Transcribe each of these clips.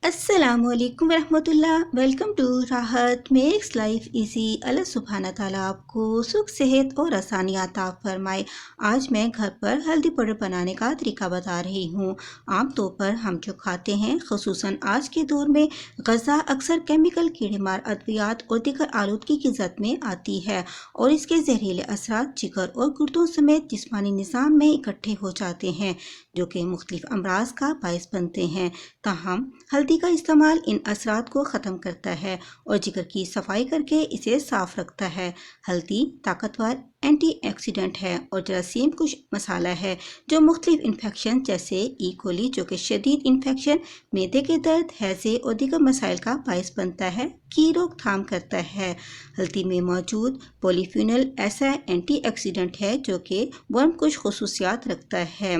अस्सलामुअलैकुम रहमतुल्लाह। Welcome to राहत मेक्स लाइफ इजी। अल्लाह सुब्हाना ताला आपको सुख सेहत और आसानी अता फरमाए। आज मैं घर पर हल्दी पाउडर बनाने का तरीका बता रही हूँ। आमतौर पर हम जो खाते हैं, खुसूसन आज के दौर में ग़ज़ा अक्सर केमिकल कीड़ेमार अद्वियात और दीगर आलूदगी की जद में आती है और इसके जहरीले असरात जिगर और गुर्दों समेत जिस्मानी निज़ाम में इकट्ठे हो जाते हैं, जो कि मुख्तलिफ अमराज का बायस बनते हैं। ताहम हल्दी का इस्तेमाल इन असरात को ख़त्म करता है और जिगर की सफाई करके इसे साफ रखता है। हल्दी ताकतवर एंटीऑक्सीडेंट है और जरासीम कुश मसाला है जो मुख्तलिफ इन्फेक्शन जैसे ई कोली, जो कि शदीद इन्फेक्शन, मैदे के दर्द, हैज़े और दीगर मसाइल का बायस बनता है, की रोकथाम करता है। हल्दी में मौजूद पॉलीफिनोल ऐसा एंटीऑक्सीडेंट है जो कि वर्म कुश खुसूसियात रखता है।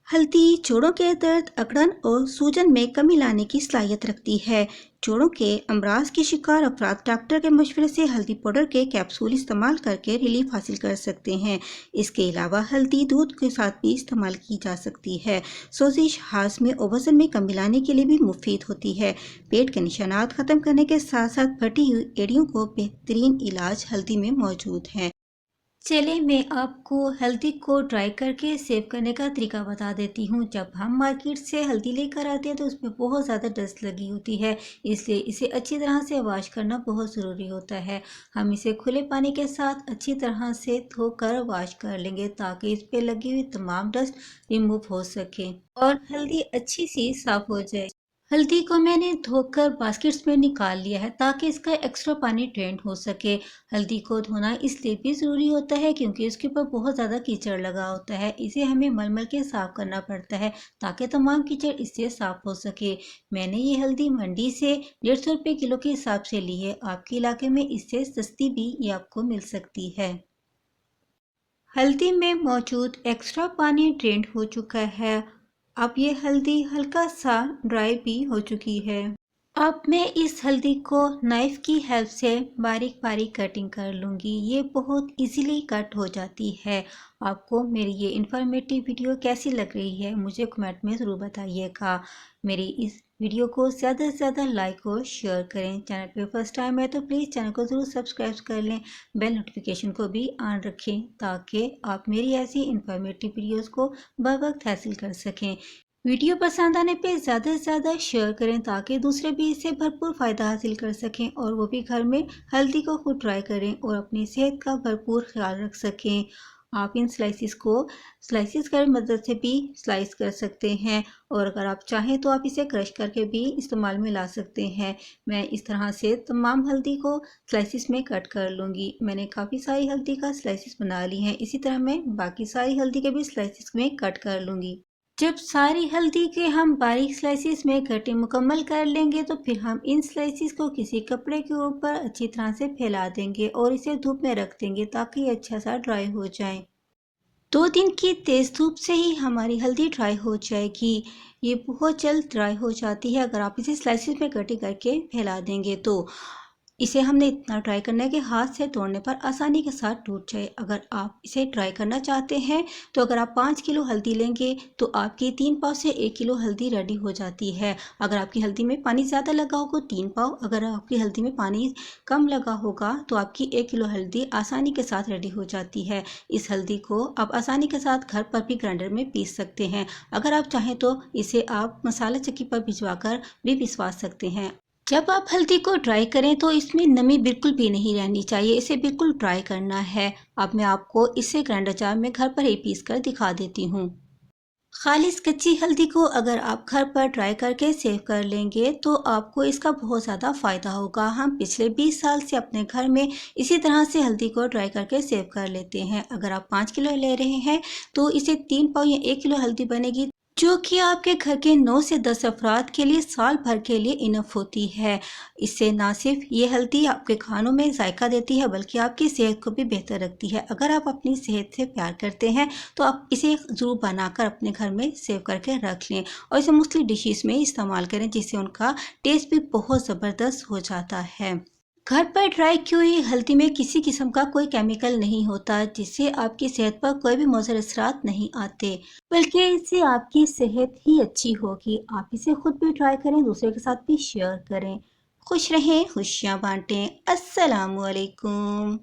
हल्दी जोड़ों के दर्द, अकड़न और सूजन में कमी लाने की सलाहियत रखती है। जोड़ों के अमराज के शिकार अफराद डॉक्टर के मशवरे से हल्दी पाउडर के कैप्सूल इस्तेमाल करके रिलीफ हासिल कर सकते हैं। इसके अलावा हल्दी दूध के साथ भी इस्तेमाल की जा सकती है। सोजिश, हाजमे और वजन में कमी लाने के लिए भी मुफीद होती है। पेट के निशानात ख़त्म करने के साथ साथ फटी हुई एड़ियों को बेहतरीन इलाज हल्दी में मौजूद है। चलिए मैं आपको हल्दी को ड्राई करके सेव करने का तरीका बता देती हूँ। जब हम मार्केट से हल्दी लेकर आते हैं तो उसमें बहुत ज़्यादा डस्ट लगी होती है, इसलिए इसे अच्छी तरह से वॉश करना बहुत ज़रूरी होता है। हम इसे खुले पानी के साथ अच्छी तरह से धोकर वॉश कर लेंगे ताकि इस पर लगी हुई तमाम डस्ट रिमूव हो सके और हल्दी अच्छी सी साफ़ हो जाए। हल्दी को मैंने धोकर बास्केट्स में निकाल लिया है ताकि इसका एक्स्ट्रा पानी ड्रेन हो सके। हल्दी को धोना इसलिए भी ज़रूरी होता है क्योंकि इसके ऊपर बहुत ज़्यादा कीचड़ लगा होता है। इसे हमें मल के साफ़ करना पड़ता है ताकि तमाम कीचड़ इससे साफ़ हो सके। मैंने ये हल्दी मंडी से 150 रुपये किलो के हिसाब से ली है। आपके इलाके में इससे सस्ती भी ये आपको मिल सकती है। हल्दी में मौजूद एक्स्ट्रा पानी ड्रेन हो चुका है। अब ये हल्दी हल्का सा ड्राई भी हो चुकी है। अब मैं इस हल्दी को नाइफ की हेल्प से बारीक बारीक कटिंग कर लूँगी। ये बहुत इजीली कट हो जाती है। आपको मेरी ये इन्फॉर्मेटिव वीडियो कैसी लग रही है मुझे कमेंट में ज़रूर बताइएगा। मेरी इस वीडियो को ज़्यादा से ज़्यादा लाइक और शेयर करें। चैनल पे फर्स्ट टाइम है तो प्लीज़ चैनल को ज़रूर सब्सक्राइब कर लें। बेल नोटिफिकेशन को भी ऑन रखें ताकि आप मेरी ऐसी इन्फॉर्मेटिव वीडियोज़ को बर वक्त हासिल कर सकें। वीडियो पसंद आने पे ज़्यादा से ज़्यादा शेयर करें ताकि दूसरे भी इससे भरपूर फ़ायदा हासिल कर सकें और वो भी घर में हल्दी को खुद ट्राई करें और अपनी सेहत का भरपूर ख्याल रख सकें। आप इन स्लाइसिस को स्लाइसिस की मदद से भी स्लाइस कर सकते हैं और अगर आप चाहें तो आप इसे क्रश करके भी इस्तेमाल में ला सकते हैं। मैं इस तरह से तमाम हल्दी को स्लाइसिस में कट कर लूँगी। मैंने काफ़ी सारी हल्दी का स्लाइसिस बना ली हैं। इसी तरह मैं बाकी सारी हल्दी के भी स्लाइसिस में कट कर लूँगी। जब सारी हल्दी के हम बारीक स्लाइसिस में कटिंग मुकम्मल कर लेंगे तो फिर हम इन स्लाइसिस को किसी कपड़े के ऊपर अच्छी तरह से फैला देंगे और इसे धूप में रख देंगे ताकि ये अच्छा सा ड्राई हो जाए। 2 दिन की तेज़ धूप से ही हमारी हल्दी ड्राई हो जाएगी। ये बहुत जल्द ड्राई हो जाती है अगर आप इसे स्लाइसिस में कटिंग करके फैला देंगे तो। इसे हमने इतना ट्राई करना है कि हाथ से तोड़ने पर आसानी के साथ टूट जाए। अगर आप इसे ट्राई करना चाहते हैं तो अगर आप 5 किलो हल्दी लेंगे तो आपकी 3 पाव से 1 किलो हल्दी रेडी हो जाती है। अगर आपकी हल्दी में पानी ज़्यादा लगा होगा 3 पाव, अगर आपकी हल्दी में पानी कम लगा होगा तो आपकी 1 किलो हल्दी आसानी के साथ रेडी हो जाती है। इस हल्दी को आप आसानी के साथ घर पर भी ग्राइंडर में पीस सकते हैं। अगर आप चाहें तो इसे आप मसाला चक्की पर भिजवा कर भी पिसवा सकते हैं। जब आप हल्दी को ड्राई करें तो इसमें नमी बिल्कुल भी नहीं रहनी चाहिए, इसे बिल्कुल ड्राई करना है। अब मैं आपको इसे ग्राइंडर जार में घर पर ही पीस कर दिखा देती हूँ। खालिस कच्ची हल्दी को अगर आप घर पर ड्राई करके सेव कर लेंगे तो आपको इसका बहुत ज़्यादा फ़ायदा होगा। हम पिछले 20 साल से अपने घर में इसी तरह से हल्दी को ड्राई करके सेव कर लेते हैं। अगर आप 5 किलो ले रहे हैं तो इसे 3 पाव या 1 किलो हल्दी बनेगी जो कि आपके घर के 9 से 10 अफराद के लिए साल भर के लिए इनफ होती है। इससे ना सिर्फ ये हल्दी आपके खानों में जायका देती है बल्कि आपकी सेहत को भी बेहतर रखती है। अगर आप अपनी सेहत से प्यार करते हैं तो आप इसे ज़रूर बनाकर अपने घर में सेव करके रख लें और इसे मुख्तलिफ डिशेस में इस्तेमाल करें जिससे उनका टेस्ट भी बहुत ज़बरदस्त हो जाता है। घर पर ड्राई की हुई हल्दी में किसी किस्म का कोई केमिकल नहीं होता, जिससे आपकी सेहत पर कोई भी मुज़र असरात नहीं आते, बल्कि इससे आपकी सेहत ही अच्छी होगी। आप इसे खुद भी ट्राई करें, दूसरे के साथ भी शेयर करें। खुश रहें, खुशियाँ बांटें। अस्सलामु अलैकुम।